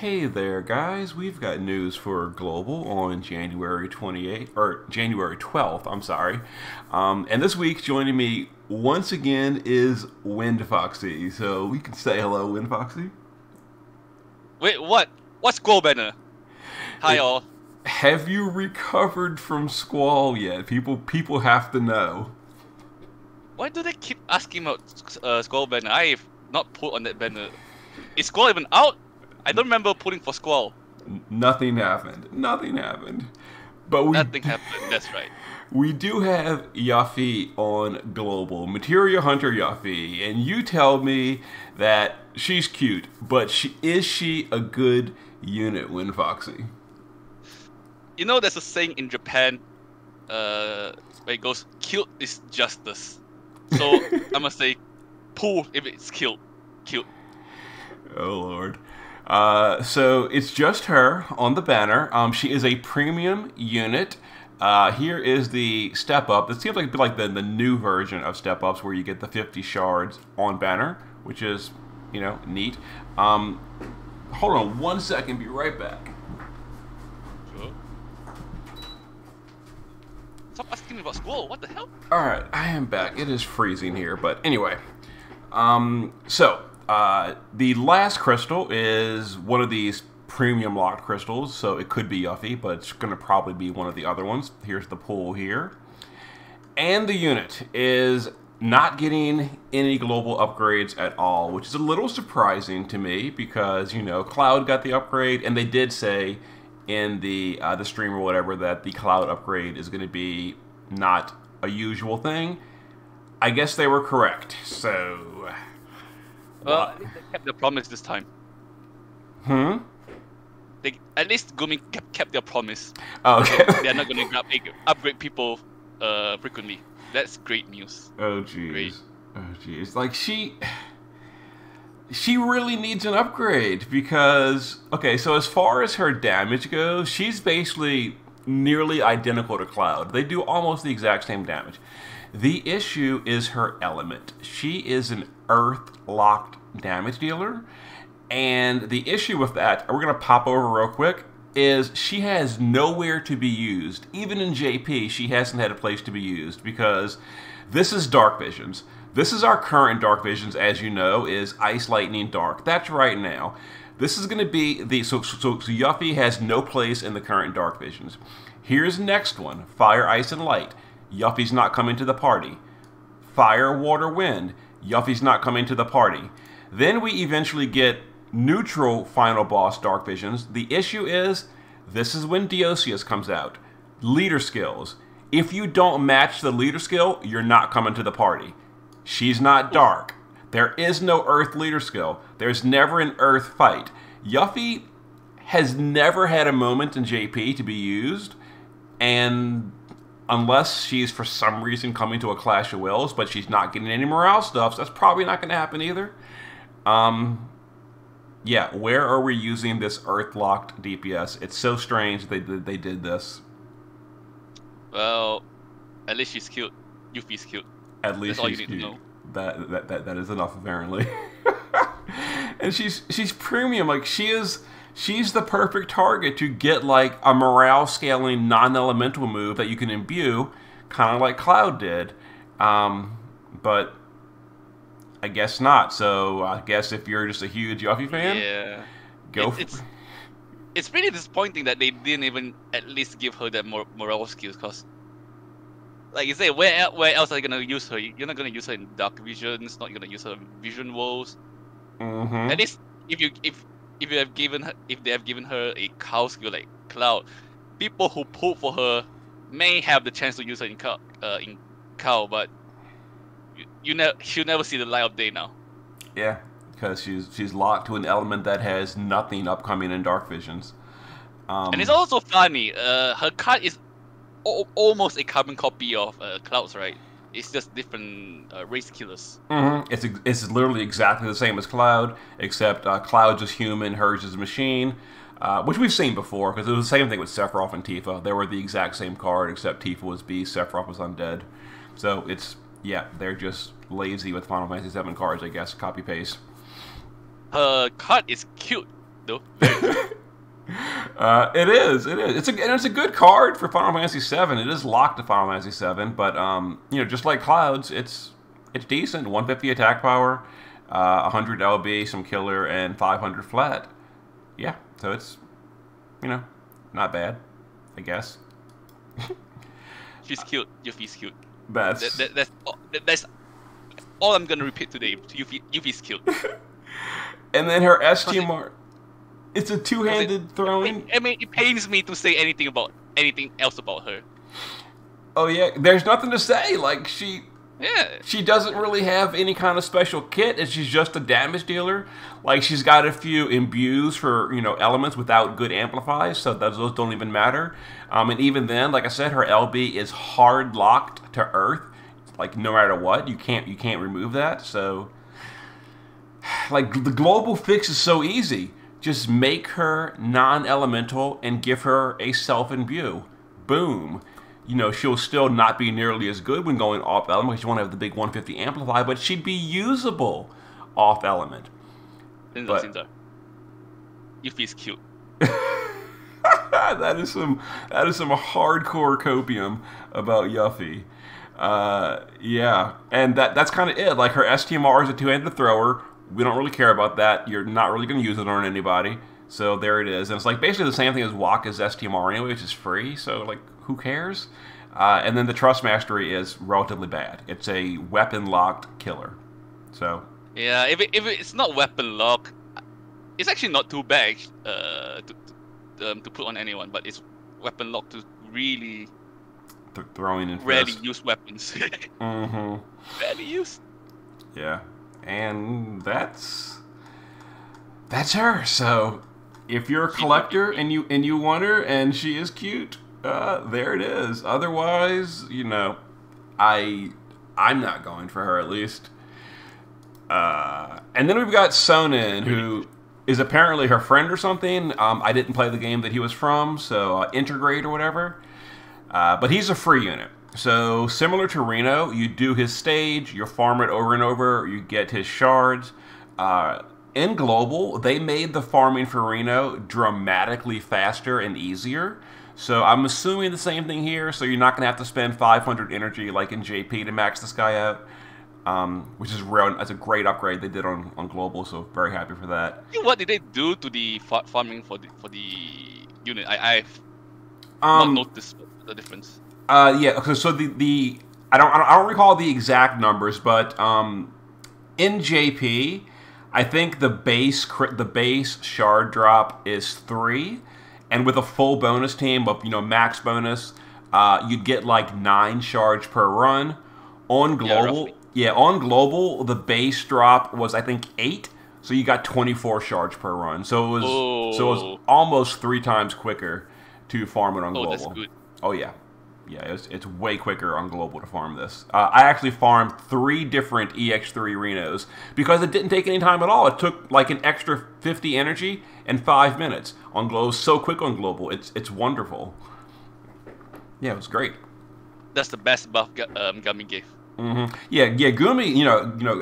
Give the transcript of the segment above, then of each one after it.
Hey there, guys. We've got news for Global on January 28th, or January 12th, I'm sorry. And this week, joining me once again is Windfoxie. So we can say hello, Windfoxie. Wait, what? What's Squall Banner? Hi It, all. have you recovered from Squall yet? People have to know. Why do they keep asking about Squall Banner? I've not put on that banner. Is Squall even out? I don't remember pulling for Squall. Nothing happened. Nothing happened. But we Nothing happened, that's right. We do have Yuffie on Global, Materia Hunter Yuffie, and you tell me that she's cute, but is she a good unit, Windfoxie? You know there's a saying in Japan, where it goes, cute is justice. So I must say, pull if it's cute. Cute. Oh Lord. So it's just her on the banner. She is a premium unit. Here is the step up. This seems like the new version of step ups where you get the 50 shards on banner, which is, neat. Hold on one second, be right back. Sure. Stop asking me about Squall, what the hell? Alright, I am back. It is freezing here, but anyway. The last crystal is one of these premium locked crystals, so it could be Yuffie, but it's going to probably be one of the other ones. Here's the pool here. And the unit is not getting any global upgrades at all, which is a little surprising to me because, Cloud got the upgrade, and they did say in the stream or whatever that the Cloud upgrade is going to be not a usual thing. I guess they were correct, so... Well, at least they kept their promise this time. At least Gumi kept their promise. Oh, okay. They're not going to upgrade people frequently. That's great news. Oh, jeez. Great. Oh, jeez. Like, she really needs an upgrade because... Okay, so as far as her damage goes, she's basically nearly identical to Cloud. They do almost the exact same damage. The issue is her element. She is an earth-locked damage dealer, and the issue with that, we're going to pop over real quick, is she has nowhere to be used. Even in JP, she hasn't had a place to be used because this is Dark Visions. This is our current Dark Visions, as you know, is Ice, Lightning, Dark. That's right now. This is going to be the... So Yuffie has no place in the current Dark Visions. Here's the next one, Fire, Ice, and Light. Yuffie's not coming to the party. Fire, Water, Wind. Yuffie's not coming to the party. Then we eventually get neutral final boss Dark Visions. The issue is, this is when Deoceus comes out. Leader skills. If you don't match the leader skill, you're not coming to the party. She's not dark. There is no earth leader skill. There's never an earth fight. Yuffie has never had a moment in JP to be used, and unless she's for some reason coming to a Clash of Wills, but she's not getting any morale stuff, so that's probably not going to happen either. Yeah, where are we using this Earth-locked DPS? It's so strange they did this. Well, at least she's cute. Yuffie's cute. At least that's all you she's need cute. to know. That is enough, apparently. And she's premium. Like, she's the perfect target to get like a morale scaling non-elemental move that you can imbue, kind of like Cloud did. But I guess not. So I guess if you're just a huge Yuffie fan, Yeah. go. It's really disappointing that they didn't even at least give her that morale skills, because, like you say, where else are you gonna use her? You're not gonna use her in Dark Visions. Not gonna use her in Vision Worlds. At least if they have given her a cow skill like Cloud, people who pull for her may have the chance to use her in cow, but she'll never see the light of day now. Yeah, because she's locked to an element that has nothing upcoming in Dark Visions. And it's also funny. Her card is almost a carbon copy of Cloud's, right? It's just different race killers. It's literally exactly the same as Cloud, except Cloud's is human, hers is a machine, which we've seen before, because it was the same thing with Sephiroth and Tifa. They were the exact same card, except Tifa was beast, Sephiroth was undead. So it's, yeah, they're just lazy with Final Fantasy VII cards, I guess, copy-paste. Her card is cute, though. Very cute. It is. It is. It's a good card for Final Fantasy VII. It is locked to Final Fantasy VII, but just like Clouds, it's decent. 150 attack power, 100 LB, some killer, and 500 flat. Yeah, so it's not bad, I guess. She's cute. Yuffie's cute. That's That's all I'm gonna repeat today. Yuffie's cute. And then her STMR. It's a two-handed throwing. I mean, it pains me to say anything else about her. Oh yeah, there's nothing to say. Like she doesn't really have any kind of special kit, and she's just a damage dealer. Like she's got a few imbues for elements without good amplifies, so those don't even matter. And even then, like I said, her LB is hard locked to Earth. Like no matter what, you can't remove that. So like the global fix is so easy. Just make her non-elemental and give her a self-imbue. Boom. She'll still not be nearly as good when going off element because you won't have the big 150 amplify, but she'd be usable off element. Yuffie's cute. that is some hardcore copium about Yuffie. Yeah, and that's kind of it. Like her STMR is a two-handed thrower. We don't really care about that. You're not really going to use it on anybody. So there it is. And it's like basically the same thing as Wakka's STMR anyway, which is free. So like, who cares? And then the Trust Mastery is relatively bad. It's a weapon-locked killer. So yeah, if it's not weapon lock, it's actually not too bad to put on anyone. But it's weapon lock to really throwing in rarely use weapons. Mm-hmm. Rarely used. Yeah. And that's her. So if you're a collector and you want her and she is cute, there it is. Otherwise, I'm not going for her at least. And then we've got Sonin, who is apparently her friend or something. I didn't play the game that he was from, so Integrate or whatever. But he's a free unit. So, similar to Reno, you do his stage, you farm it over and over, you get his shards. In Global, they made the farming for Reno dramatically faster and easier. So, I'm assuming the same thing here, so you're not going to have to spend 500 energy like in JP to max this guy out. Which is real. That's a great upgrade they did on Global, so very happy for that. What did they do to the farming for the unit? I've not noticed the difference. Yeah. So the I don't recall the exact numbers, but in JP, I think the base shard drop is 3, and with a full bonus team of max bonus, you'd get like 9 shards per run. On Global, on Global, the base drop was I think 8, so you got 24 shards per run. So it was almost 3 times quicker to farm it on Global. That's good. Oh yeah. Yeah, it's way quicker on Global to farm this. I actually farmed 3 different EX3 Renos because it didn't take any time at all. It took like an extra 50 energy and 5 minutes on Global. So quick on Global, it's wonderful. Yeah, it was great. That's the best buff Gummy gave. Mm-hmm. Yeah, Gumi.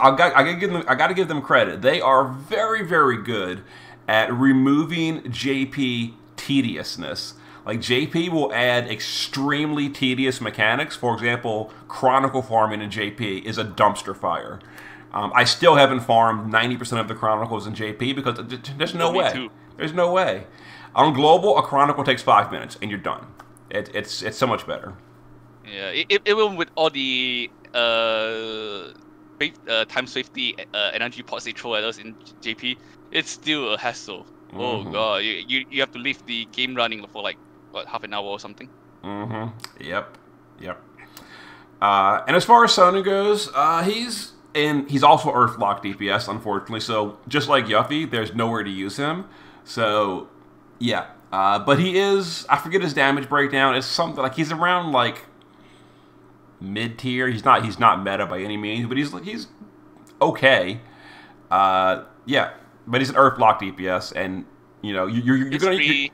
I got to give them credit. They are very, very good at removing JP tediousness. Like, JP will add extremely tedious mechanics. For example, Chronicle farming in JP is a dumpster fire. I still haven't farmed 90% of the Chronicles in JP because there's no way. Too. There's no way. On Global, a Chronicle takes 5 minutes and you're done. It's so much better. Yeah, even with all the time safety energy pots they throw at us in JP, it's still a hassle. Mm-hmm. Oh god, you have to leave the game running for like half an hour or something. Mm-hmm. Yep. And as far as Sonin goes, he's also Earthlock DPS, unfortunately. So just like Yuffie, there's nowhere to use him. So yeah, but he is. I forget his damage breakdown. It's something like he's around like mid-tier. He's not meta by any means, but he's okay. Yeah, but he's an Earthlock DPS, and you're gonna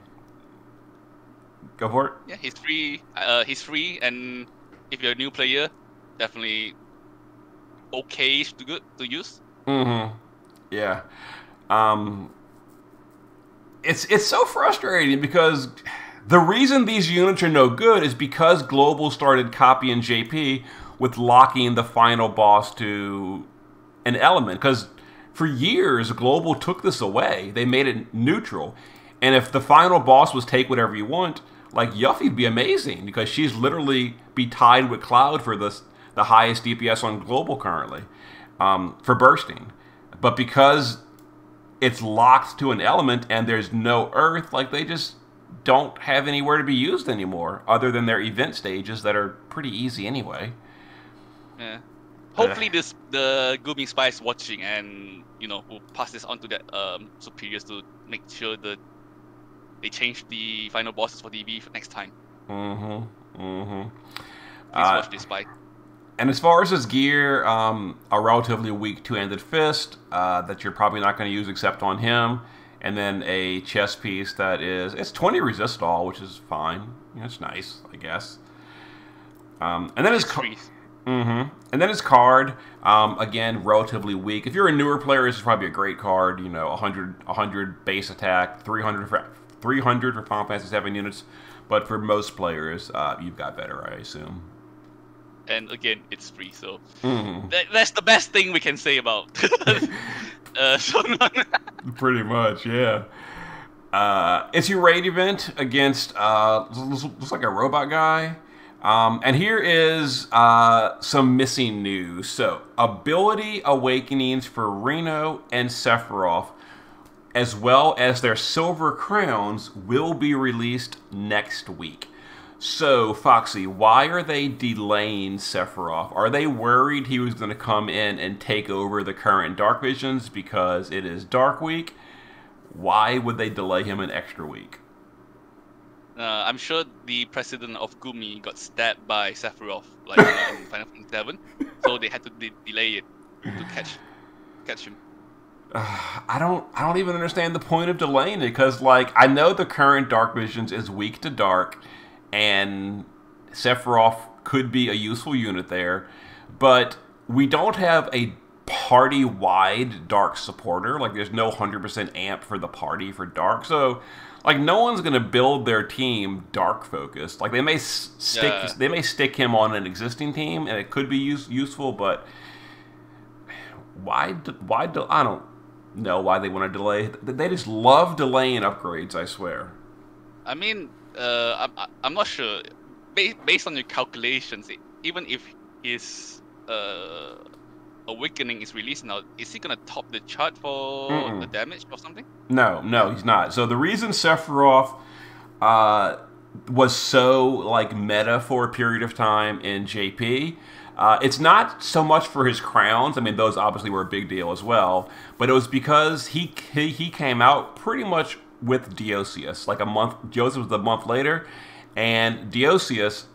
go for it. Yeah, he's free. He's free, and if you're a new player, definitely okay to use. Mm-hmm. Yeah. it's so frustrating because the reason these units are no good is because Global started copying JP with locking the final boss to an element. Because for years, Global took this away. They made it neutral. And if the final boss was take whatever you want, like Yuffie'd be amazing because she's literally be tied with Cloud for the highest DPS on Global currently for bursting. But because it's locked to an element and there's no Earth, like they just don't have anywhere to be used anymore other than their event stages that are pretty easy anyway. Yeah. Hopefully the Gumi Spy is watching and, you know, will pass this on to their superiors to make sure that they change the final bosses for DB for next time. Please watch this Spy. And as far as his gear, a relatively weak two-handed fist that you're probably not going to use except on him. And then a chest piece that it's 20 resist all, which is fine. You know, it's nice, I guess. And then his and then his card, again, relatively weak. If you're a newer player, this is probably a great card. You know, 100 base attack, 300 for Final Fantasy 7 units. But for most players, you've got better, I assume. And again, it's free, so that's the best thing we can say about Shonen. Pretty much, yeah. It's your raid event against looks like a robot guy. And here is some missing news. So, ability awakenings for Reno and Sephiroth, as well as their silver crowns, will be released next week. So, Foxy, why are they delaying Sephiroth? Are they worried he was going to come in and take over the current Dark Visions because it is Dark Week? Why would they delay him an extra week? I'm sure the president of Gumi got stabbed by Sephiroth, like in Final Fantasy 7, so they had to delay it to catch him. I don't even understand the point of delaying it because, like, I know the current Dark Visions is weak to Dark, and Sephiroth could be a useful unit there, but we don't have a party-wide Dark supporter. Like, there's no 100% amp for the party for Dark, so like no one's gonna build their team Dark focused. Like they may stick him on an existing team, and it could be useful, but why? I don't know why they want to delay. They just love delaying upgrades, I swear. I mean, I'm not sure. Based on your calculations, even if his Awakening is released now, is he gonna top the chart for the damage or something? No, he's not. So the reason Sephiroth was so like meta for a period of time in JP, it's not so much for his crowns. I mean, those obviously were a big deal as well, but it was because he came out pretty much with Deoceus, like a month. Joseph was a month later, and Deoceus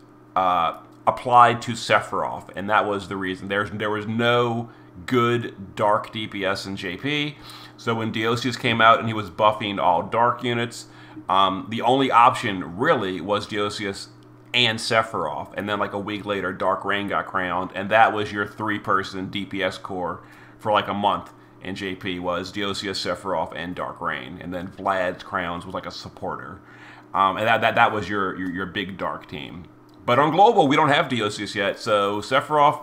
applied to Sephiroth, and that was the reason. There was no good Dark DPS in JP, so when Deoceus came out and he was buffing all Dark units, the only option really was Deoceus and Sephiroth, and then like a week later, Dark Reign got crowned, and that was your three-person DPS core for like a month in JP was Deoceus, Sephiroth, and Dark Reign, and then Vlad's crowns was like a supporter, and that was your big Dark team. But on Global, we don't have Deoceus yet, so Sephiroth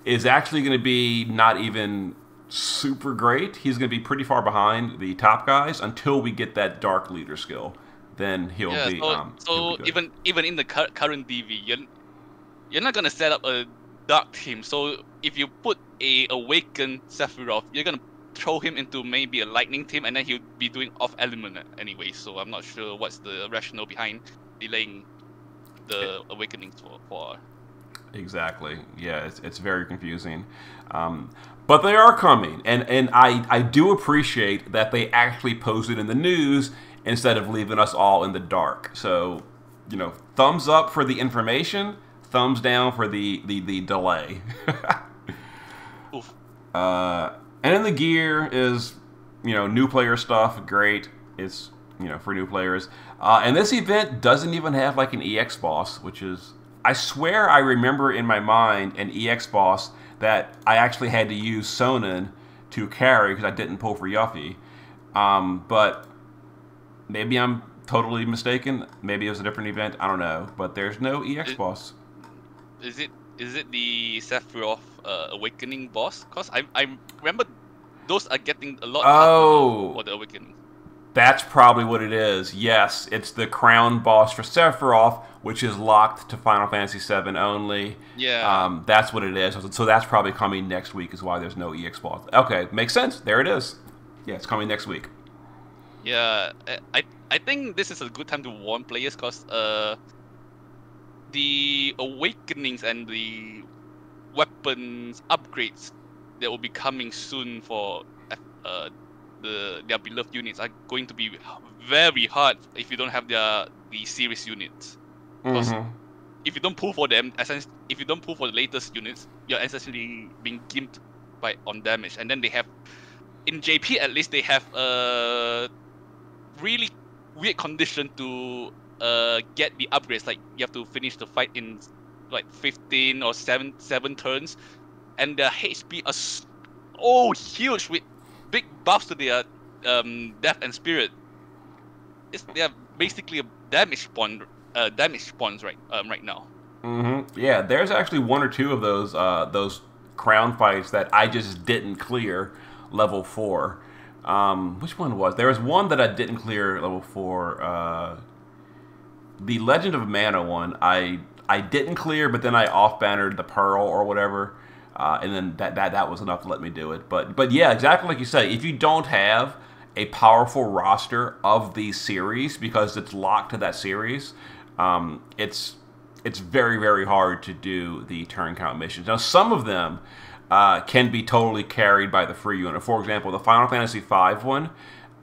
is actually going to be not even super great. He's going to be pretty far behind the top guys until we get that Dark Leader skill. Then he'll be. So even in the current DV, you're not going to set up a Dark team. So if you put a Awakened Sephiroth, you're going to throw him into maybe a Lightning team, and then he'll be doing off element anyway. So I'm not sure what's the rationale behind delaying the Awakenings for. Exactly. Yeah, it's very confusing. But they are coming, and I do appreciate that they actually posted in the news instead of leaving us all in the dark. So, you know, thumbs up for the information, thumbs down for the delay. Oof. And then the gear is, you know, new player stuff, great. It's, you know, for new players. And this event doesn't even have like an EX boss, which is, I swear I remember in my mind an EX boss that I actually had to use Sonnen to carry because I didn't pull for Yuffie. But Maybe I'm totally mistaken. Maybe it was a different event. I don't know. But there's no EX boss. Is it the Sephiroth Awakening boss? Cause I remember those are getting a lot tougher for the Awakening. That's probably what it is. Yes, it's the crown boss for Sephiroth, which is locked to Final Fantasy VII only. Yeah. That's what it is. So that's probably coming next week, is why there's no EX boss. Okay, makes sense. There it is. Yeah, it's coming next week. Yeah, I think this is a good time to warn players, cause the Awakenings and the weapons upgrades that will be coming soon for their beloved units are going to be very hard if you don't have the series units. Because if you don't pull for them, if you don't pull for the latest units, you're essentially being gimped on damage. And then they have, in JP at least, they have a really weird condition to get the upgrades. Like you have to finish the fight in like 15 or 7 turns, and their HP are so huge with big buffs to their death and spirit. They are basically a damage spawns right now. Yeah, there's actually one or two of those crown fights that I just didn't clear level 4. Which one was? There was one that I didn't clear level 4. The Legend of Mana one, I didn't clear, but then I off-bannered the Pearl or whatever, and then that was enough to let me do it. But yeah, exactly like you say, if you don't have a powerful roster of these series because it's locked to that series, it's very, very hard to do the turn count missions. Now, some of them can be totally carried by the free unit. For example, the Final Fantasy V one,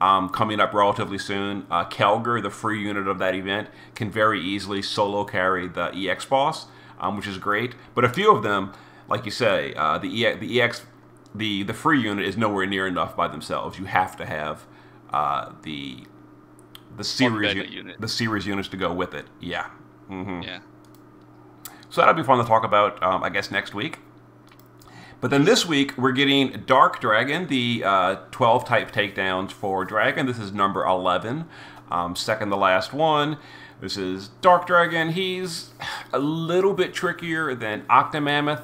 coming up relatively soon, Kelger, the free unit of that event, can very easily solo carry the EX boss, which is great. But a few of them, like you say, the free unit is nowhere near enough by themselves. You have to have the series units to go with it. Yeah. Yeah. So that'll be fun to talk about, I guess, next week. But then this week, we're getting Dark Dragon, the 12 type takedowns for Dragon. This is number 11, second to last one. This is Dark Dragon. He's a little bit trickier than Octomammoth.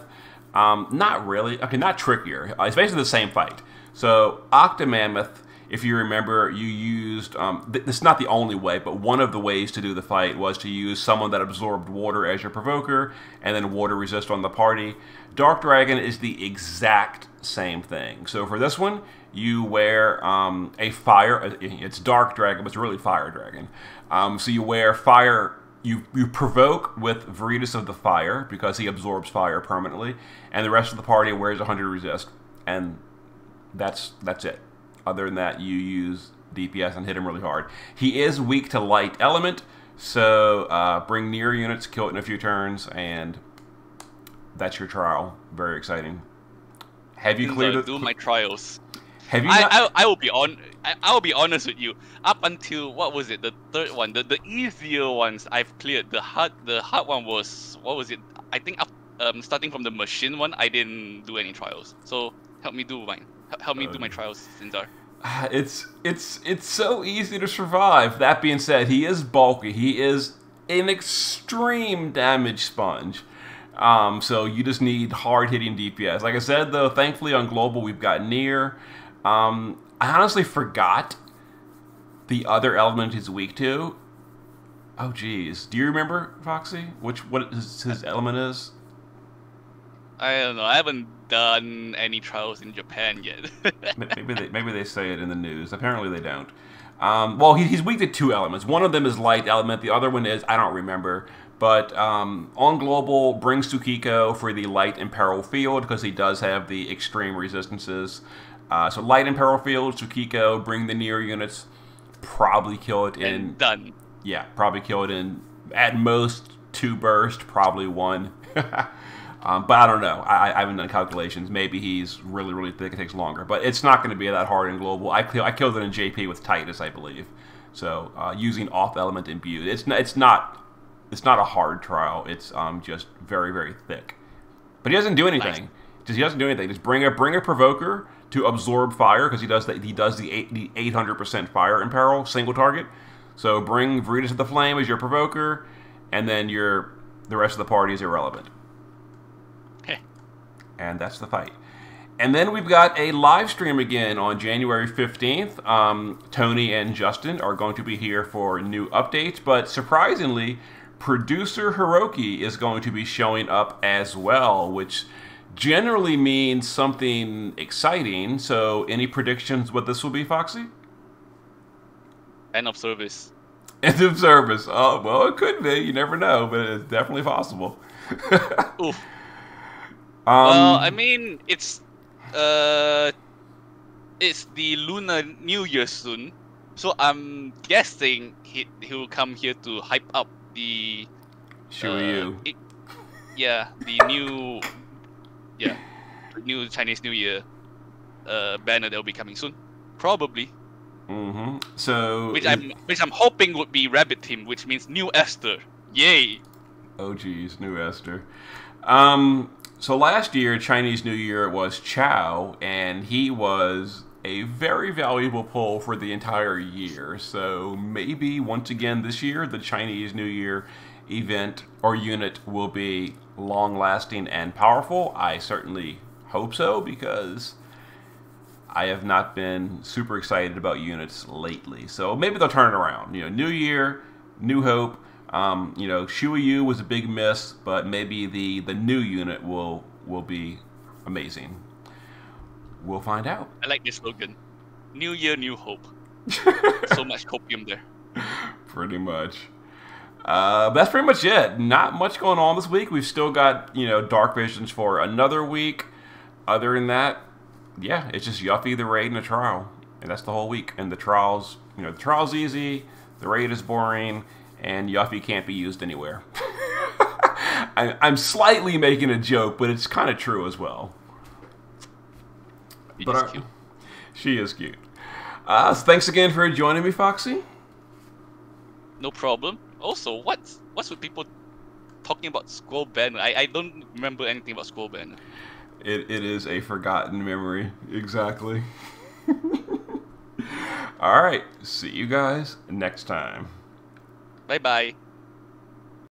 Not really. Okay, not trickier. It's basically the same fight. So Octomammoth, if you remember, you used, this is not the only way, but one of the ways to do the fight was to use someone that absorbed water as your provoker, and then water resist on the party. Dark Dragon is the exact same thing. So for this one, you wear a fire, it's Dark Dragon, but it's really Fire Dragon. So you wear fire, you provoke with Veritas of the Fire, because he absorbs fire permanently, and the rest of the party wears 100 resist, and that's it. Other than that, you use DPS and hit him really hard. He is weak to light element, so bring near units, kill it in a few turns, and that's your trial. Very exciting. Have you cleared it? Do my trials. Have you? I will be honest with you. Up until what was it? The third one, the easier ones I've cleared. The hard one was, what was it? I think starting from the machine one, I didn't do any trials. So help me do mine. Help me do my trials, Sinzar. It's so easy to survive. That being said, he is bulky. He is an extreme damage sponge. So you just need hard-hitting DPS. Like I said, though, thankfully on Global we've got Nier. I honestly forgot the other element he's weak to. Oh, geez. Do you remember, Foxy? What his element is? I don't know. I haven't done any trials in Japan yet. maybe they say it in the news. Apparently they don't. Well, he's weak to 2 elements. One of them is light element. The other one is, I don't remember. But on Global, bring Tsukiko for the light and peril field, because he does have the extreme resistances. So light and peril field, Tsukiko, bring the near units, probably kill it in... And done. Yeah, probably kill it in, at most, 2 burst, probably 1. But I don't know. I haven't done calculations. Maybe he's really, really thick. It takes longer. But it's not going to be that hard in Global. I killed it in JP with Titus, I believe. So using off-element imbued. It's not a hard trial. It's just very, very thick. But he doesn't do anything. Nice. He doesn't do anything. Just bring a provoker to absorb fire because he does the 800% fire in peril single target. So bring Viridius to the flame as your provoker, and then the rest of the party is irrelevant. Okay. And that's the fight. And then we've got a live stream again on January 15th. Tony and Justin are going to be here for new updates, but surprisingly, producer Hiroki is going to be showing up as well, which generally means something exciting. So any predictions what this will be, Foxy? End of service. End of service. Oh, well, it could be. You never know, but it's definitely possible. Oof. Well, I mean, it's the Lunar New Year soon, so I'm guessing he'll come here to hype up the Shuyu. The new Chinese New Year banner that will be coming soon, probably. Mm-hmm. So which I'm hoping would be Rabbit Team, which means New Esther. Yay! Oh geez, New Esther. So last year, Chinese New Year was Chow, and he was a very valuable pull for the entire year. So maybe once again this year, the Chinese New Year event or unit will be long-lasting and powerful. I certainly hope so, because I have not been super excited about units lately. So maybe they'll turn it around. New year, new hope. Shui Yu was a big miss, but maybe the new unit will be amazing. We'll find out. I like this slogan. New year, new hope. So much copium there. Pretty much. That's pretty much it. Not much going on this week. We've still got, Dark Visions for another week. Other than that, yeah, it's just Yuffie, the raid, and the trial. And that's the whole week. And the trial's, the trial's easy, the raid is boring, and Yuffie can't be used anywhere. I'm slightly making a joke, but it's kind of true as well. She's cute. She is cute. So thanks again for joining me, Foxy. No problem. Also, what's with people talking about Scroll Banner? I don't remember anything about Scroll Banner. It is a forgotten memory. Exactly. All right. See you guys next time. Bye-bye.